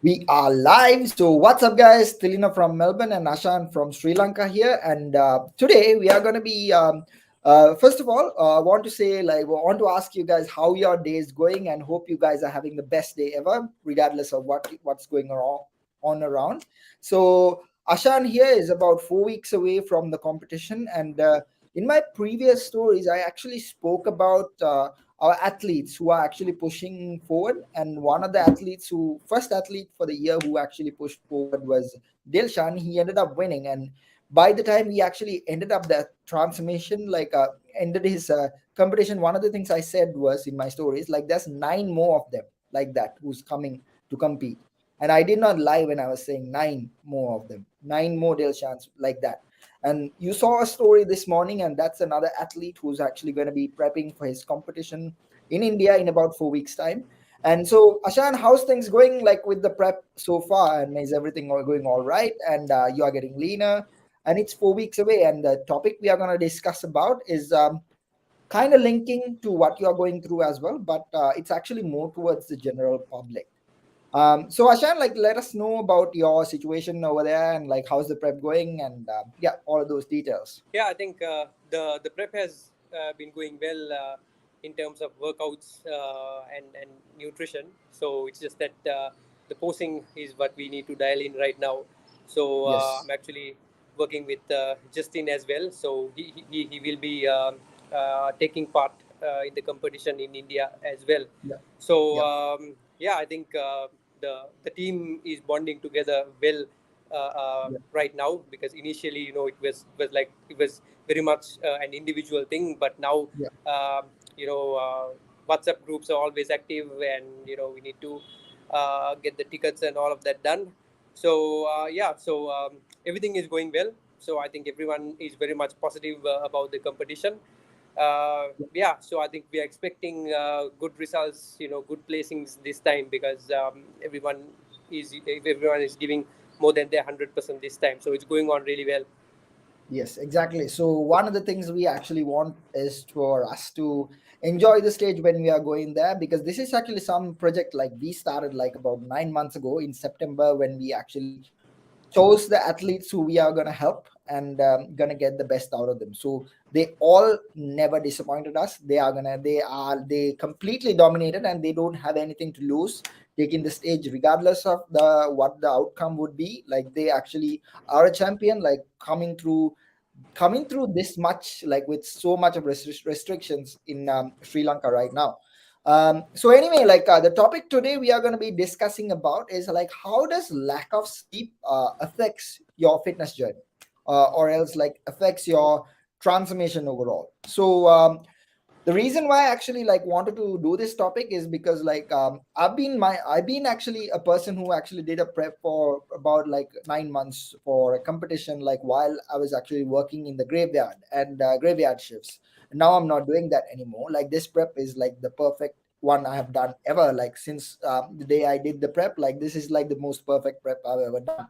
We are live. So, what's up, guys? Tilina from Melbourne and Ashan from Sri Lanka here. And today we are going to be, first of all, I want to say, want to ask you guys how your day is going and hope you guys are having the best day ever, regardless of what's going on around. So, Ashan here is about 4 weeks away from the competition. And in my previous stories, I actually spoke about. Our athletes who are actually pushing forward. And one of the athletes first athlete for the year who actually pushed forward was Dilshan. He ended up winning. And by the time he actually ended up that transformation, ended his competition, one of the things I said was in my stories, like there's 9 more of them like that who's coming to compete. And I did not lie when I was saying 9 more of them, 9 more Dilshans like that. And you saw a story this morning, and that's another athlete who's actually going to be prepping for his competition in India in about 4 weeks' time. And so, Ashan, how's things going like with the prep so far? And is everything going all right? And you are getting leaner, and it's 4 weeks away. And the topic we are going to discuss about is kind of linking to what you are going through as well, but it's actually more towards the general public. So Ashan, like, let us know about your situation over there and like how's the prep going and yeah, all of those details. Yeah, I think the prep has been going well in terms of workouts and nutrition. So it's just that the posing is what we need to dial in right now. So Yes. I'm actually working with Justin as well. So he will be taking part in the competition in India as well. Yeah. So Yeah. yeah, I think the team is bonding together well Yeah. right now, because initially it was very much an individual thing, but now Yeah. you know WhatsApp groups are always active, and we need to get the tickets and all of that done. So yeah, so everything is going well. So I think everyone is very much positive about the competition. Yeah, so I think we are expecting good results, good placings this time, because everyone is giving more than their 100% this time. So it's going on really well. Yes, exactly. So one of the things we actually want is for us to enjoy the stage when we are going there, because this is actually some project like we started like about 9 months ago in September when we actually chose the athletes who we are going to help and going to get the best out of them. So they all never disappointed us. They completely dominated and they don't have anything to lose taking the stage regardless of the what the outcome would be. Like they actually are a champion, like coming through this much, like with so much of restrictions in Sri Lanka right now. So anyway, like the topic today we are going to be discussing about is like how does lack of sleep affects your fitness journey, or else like affects your transformation overall. So the reason why I actually like wanted to do this topic is because like I've been actually a person who actually did a prep for about like 9 months for a competition, like while I was actually working in the graveyard and graveyard shifts. Now I'm not doing that anymore. Like this prep is like the perfect one I have done ever, like since the day I did the prep. Like this is like the most perfect prep I've ever done.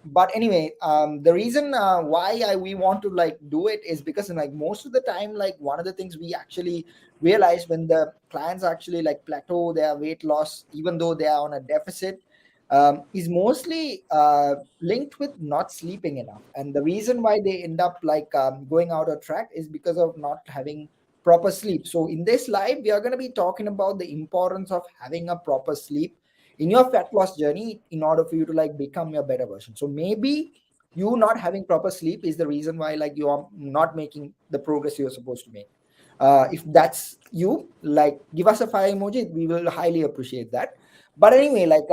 But anyway, the reason why we want to like do it is because like most of the time, like one of the things we actually realize when the clients actually like plateau their weight loss even though they are on a deficit, is mostly linked with not sleeping enough. And the reason why they end up like going out of track is because of not having proper sleep. So in this live we are going to be talking about the importance of having a proper sleep in your fat loss journey in order for you to like become your better version. So maybe you not having proper sleep is the reason why like you are not making the progress you're supposed to make. If that's you, like give us a fire emoji, we will highly appreciate that. But anyway, like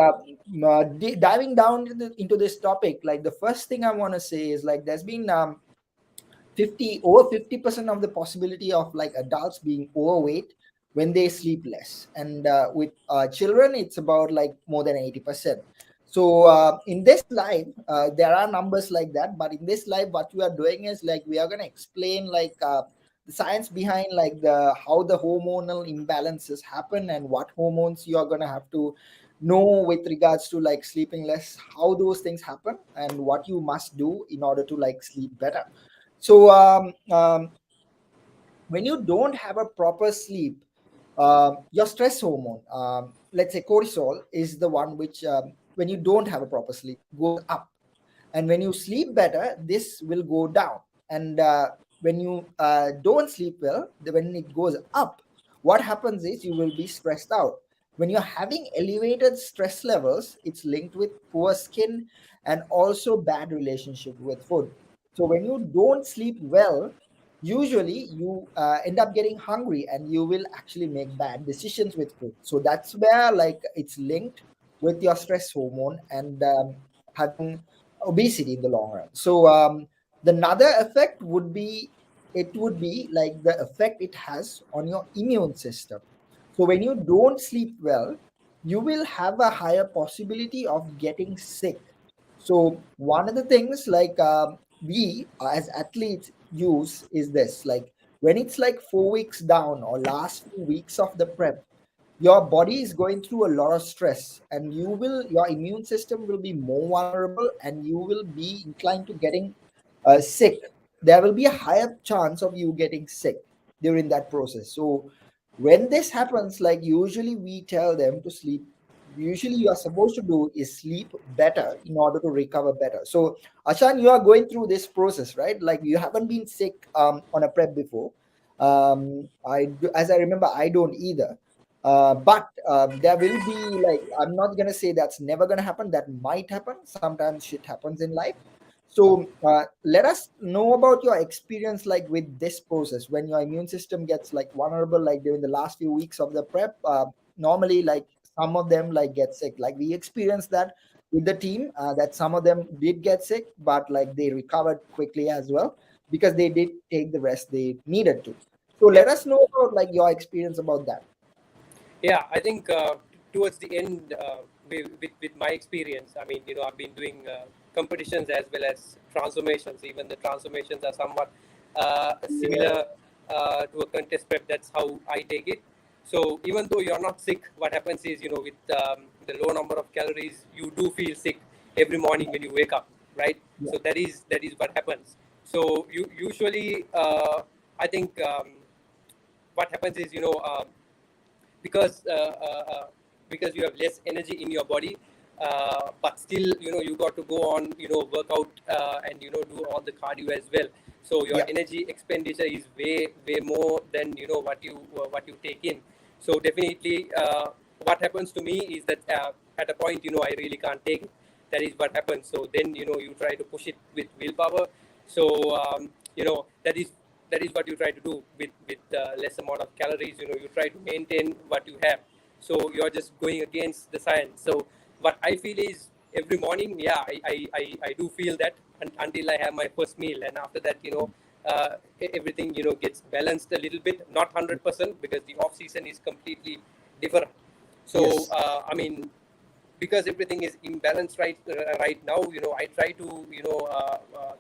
diving down into this topic, like the first thing I want to say is like there's been 50% of the possibility of like adults being overweight when they sleep less, and with children it's about like more than 80%. So in this live there are numbers like that, but in this live what we are doing is like we are going to explain like the science behind like the how the hormonal imbalances happen and what hormones you are going to have to know with regards to like sleeping less, how those things happen and what you must do in order to like sleep better. So when you don't have a proper sleep, your stress hormone, let's say cortisol, is the one which, when you don't have a proper sleep, goes up, and when you sleep better, this will go down. And when you don't sleep well, when it goes up, what happens is you will be stressed out. When you're having elevated stress levels, it's linked with poor skin and also bad relationship with food. So when you don't sleep well, usually you end up getting hungry, and you will actually make bad decisions with food. So that's where, like, it's linked with your stress hormone and having obesity in the long run. So the another effect would be, it would be like the effect it has on your immune system. So when you don't sleep well, you will have a higher possibility of getting sick. So one of the things, like, we as athletes use is this, like, when it's like 4 weeks down or last few weeks of the prep, your body is going through a lot of stress, and your immune system will be more vulnerable, and you will be inclined to getting sick. There will be a higher chance of you getting sick during that process. So when this happens, like, usually we tell them to sleep. Usually you are supposed to do is sleep better in order to recover better. So Ashan, you are going through this process, right? Like, you haven't been sick on a prep before. As I remember, I don't either. But there will be, like, I'm not gonna say that's never gonna happen. That might happen. Sometimes shit happens in life. So let us know about your experience, like, with this process when your immune system gets like vulnerable, like during the last few weeks of the prep. Normally, like, some of them like get sick. Like, we experienced that with the team, that some of them did get sick, but like they recovered quickly as well, because they did take the rest they needed to. So Yeah. let us know about like your experience about that. Yeah, I think towards the end, with my experience, I mean, I've been doing competitions as well as transformations. Even the transformations are somewhat similar to a contest prep. That's how I take it. So even though you're not sick, what happens is, with the low number of calories, you do feel sick every morning when you wake up, right? Yeah. So that is what happens. So you usually, I think, what happens is, because uh, uh, uh, because you have less energy in your body, but still, you got to go on, work out, and do all the cardio as well. So your Yeah. energy expenditure is way more than what you take in. So definitely, what happens to me is that at a point, I really can't take it. That is what happens. So then, you try to push it with willpower. So that is what you try to do with less amount of calories. You try to maintain what you have. So you're just going against the science. So what I feel is, every morning, yeah, I do feel that, until I have my first meal, and after that, everything, gets balanced a little bit, not 100%, because the off season is completely different. So Yes. I mean, because everything is imbalanced right now, I try to,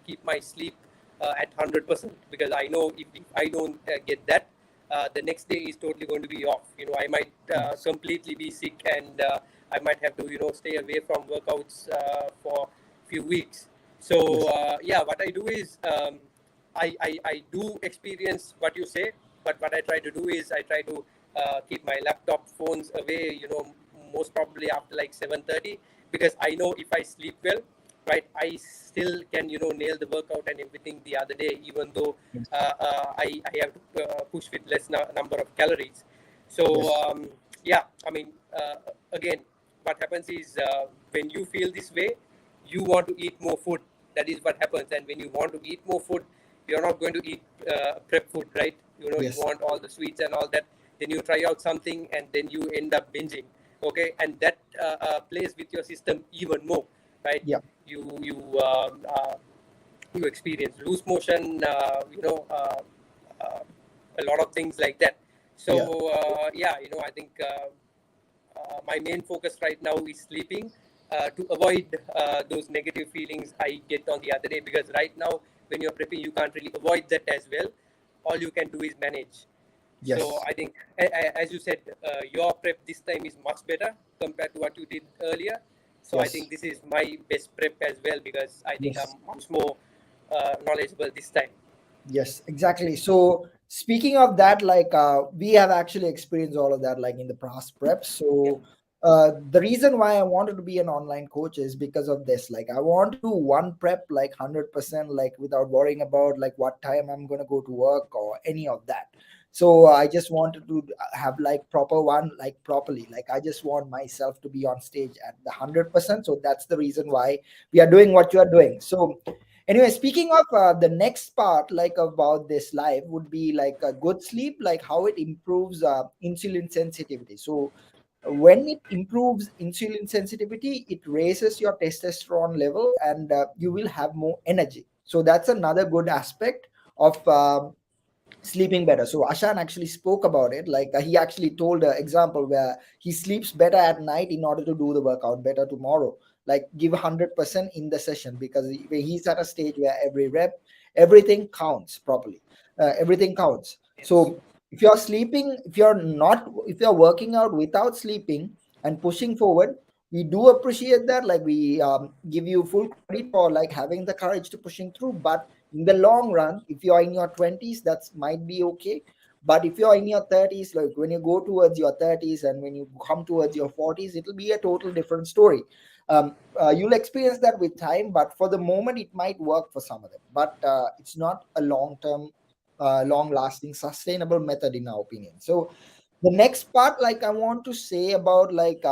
keep my sleep at 100%, because I know, if I don't get that, the next day is totally going to be off. I might Yes. completely be sick, and I might have to, stay away from workouts for few weeks. So Yes. yeah, what I do is, I do experience what you say, but what I try to do is, I try to keep my laptop phones away, most probably after like 7:30, because I know if I sleep well, right, I still can, nail the workout and everything the other day, even though Yes. I have to push with less number of calories. So Yes. yeah, I mean, again, what happens is, when you feel this way, you want to eat more food. That is what happens. And when you want to eat more food, you're not going to eat prep food, right? You Yes. want all the sweets and all that. Then you try out something, and then you end up binging. Okay, and that plays with your system even more, right? Yeah. You you um, uh, you experience loose motion, a lot of things like that. Yeah. So yeah, I think my main focus right now is sleeping, to avoid those negative feelings I get on the other day, because right now, when you're prepping, you can't really avoid that as well. All you can do is manage. So Yes. I think, as you said, your prep this time is much better compared to what you did earlier. So I think Yes. this is my best prep as well, because I think Yes. I'm much more knowledgeable this time. Yes, exactly. So speaking of that, like we have actually experienced all of that like in the past prep. Yeah. So the reason why I wanted to be an online coach is because of this. Like I want to do one prep like 100%, like without worrying about like what time I'm going to go to work or any of that. So I just wanted to have like proper one, like properly, like I just want myself to be on stage at the 100%. So that's the reason why we are doing what you are doing. So anyway, speaking of the next part like about this live would be like a good sleep, like how it improves insulin sensitivity. So when it improves insulin sensitivity, it raises your testosterone level and you will have more energy. So that's another good aspect of sleeping better. So Ashan actually spoke about it. Like he actually told an example where he sleeps better at night in order to do the workout better tomorrow. Like give 100% in the session because he's at a stage where every rep, everything counts properly. Everything counts. Yes. So if you're sleeping, if you're not, if you're working out without sleeping and pushing forward, we do appreciate that. Like we give you full credit for like having the courage to pushing through. But in the long run, if you are in your 20s, that might be okay. But if you're in your 30s, like when you go towards your 30s and when you come towards your 40s, it'll be a total different story. You'll experience that with time, but for the moment it might work for some of them, but it's not a long term, long lasting sustainable method in our opinion. So the next part like I want to say about like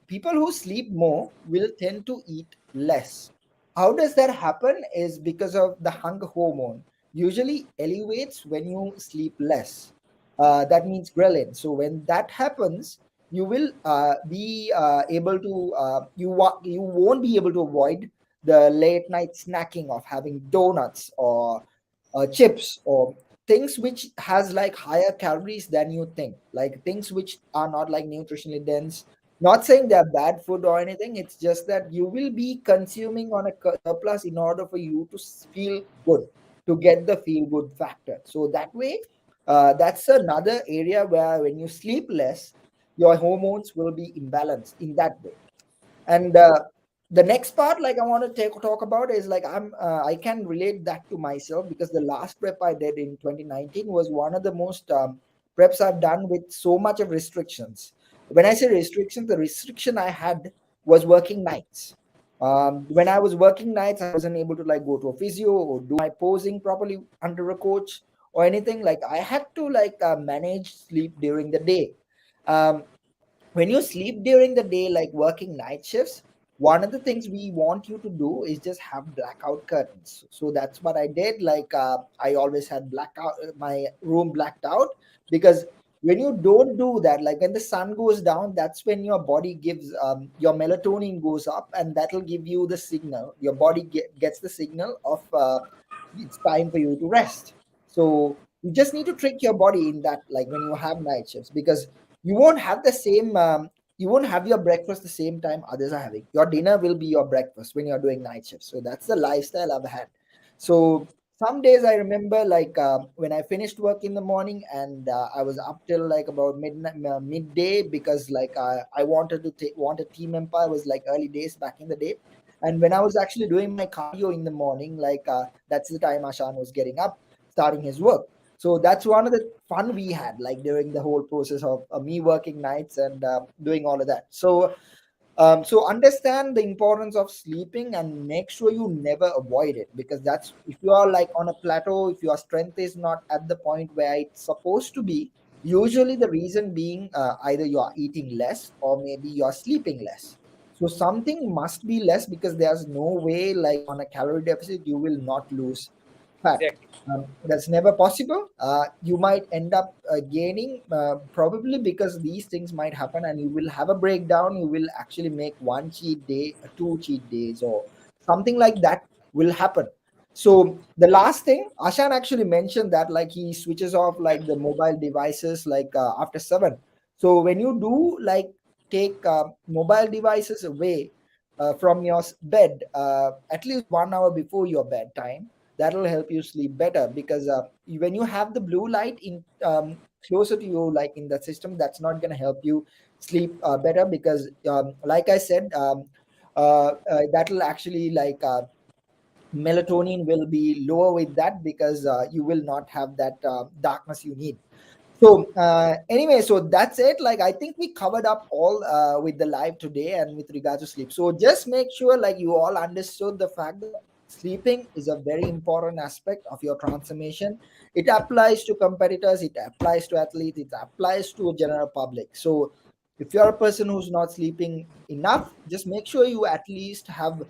people who sleep more will tend to eat less. How does that happen is because of the hunger hormone usually elevates when you sleep less. That means ghrelin. So when that happens, you will be able to you won't be able to avoid the late night snacking of having donuts or chips or things which has like higher calories than you think, like things which are not like nutritionally dense. Not saying they're bad food or anything, it's just that you will be consuming on a surplus in order for you to feel good, to get the feel good factor. So that way, that's another area where when you sleep less, your hormones will be imbalanced in that way. And the next part like I want to talk about is like I can relate that to myself because the last prep I did in 2019 was one of the most preps I've done with so much of restrictions. When I say restrictions, the restriction I had was working nights. When I was working nights, I wasn't able to like go to a physio or do my posing properly under a coach or anything. Like I had to like manage sleep during the day. um, when you sleep during the day, like working night shifts, one of the things we want you to do is just have blackout curtains. So that's what I did. Like I always had blackout, my room blacked out, because when you don't do that, like when the sun goes down, that's when your body gives your melatonin goes up, and that'll give you the signal. Your body gets the signal of it's time for you to rest. So you just need to trick your body in that, like when you have night shifts, because you won't have the same you won't have your breakfast the same time others are having. Your dinner will be your breakfast when you're doing night shifts. So that's the lifestyle I've had. So some days I remember like when I finished work in the morning and I was up till like about midnight midday, because like I wanted to want a team empire. Was like early days back in the day. And when I was actually doing my cardio in the morning, like that's the time Ashan was getting up, starting his work. So that's one of the fun we had like during the whole process of me working nights and doing all of that. So so understand the importance of sleeping and make sure you never avoid it, because that's, if you are like on a plateau, if your strength is not at the point where it's supposed to be, usually the reason being either you are eating less or maybe you're sleeping less. So something must be less, because there's no way like on a calorie deficit you will not lose fat. Exactly. That's never possible. You might end up gaining, probably because these things might happen and you will have a breakdown. You will actually make one cheat day, two cheat days, or something like that will happen. So the last thing, Ashan actually mentioned that like he switches off like the mobile devices like after 7. So when you do like take mobile devices away from your bed at least 1 hour before your bedtime, that'll help you sleep better, because when you have the blue light in closer to you like in the system, that's not going to help you sleep better, because like I said, that'll actually like melatonin will be lower with that, because you will not have that darkness you need. So anyway, so that's it. Like, I think we covered up all with the live today and with regard to sleep. So just make sure like you all understood the fact that sleeping is a very important aspect of your transformation. It applies to competitors, it applies to athletes, it applies to a general public. So if you're a person who's not sleeping enough, just make sure you at least have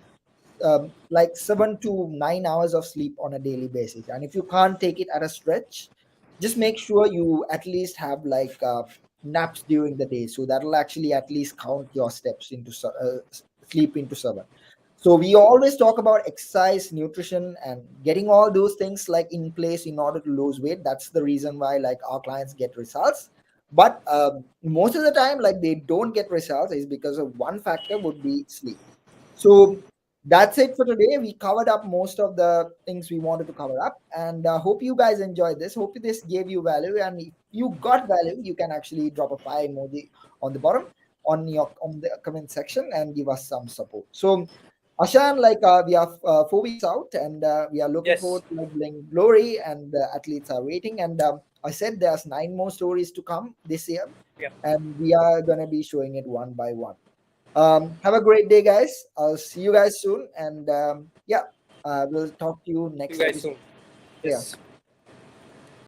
like 7 to 9 hours of sleep on a daily basis. And if you can't take it at a stretch, just make sure you at least have like naps during the day. So that'll actually at least count your steps into sleep into 7. So we always talk about exercise, nutrition, and getting all those things like in place in order to lose weight. That's the reason why like our clients get results. But most of the time, like they don't get results is because of one factor would be sleep. So that's it for today. We covered up most of the things we wanted to cover up, and hope you guys enjoyed this. Hope this gave you value, and if you got value, you can actually drop a fire emoji on the bottom on the comment section and give us some support. So Ashan, like we are 4 weeks out, and we are looking Yes. forward to like bring glory, and the athletes are waiting. And I said there's 9 more stories to come this year, Yeah. and we are gonna be showing it one by one. Have a great day, guys. I'll see you guys soon. And yeah, we'll talk to you You next guys episode. soon. Yeah. Yes.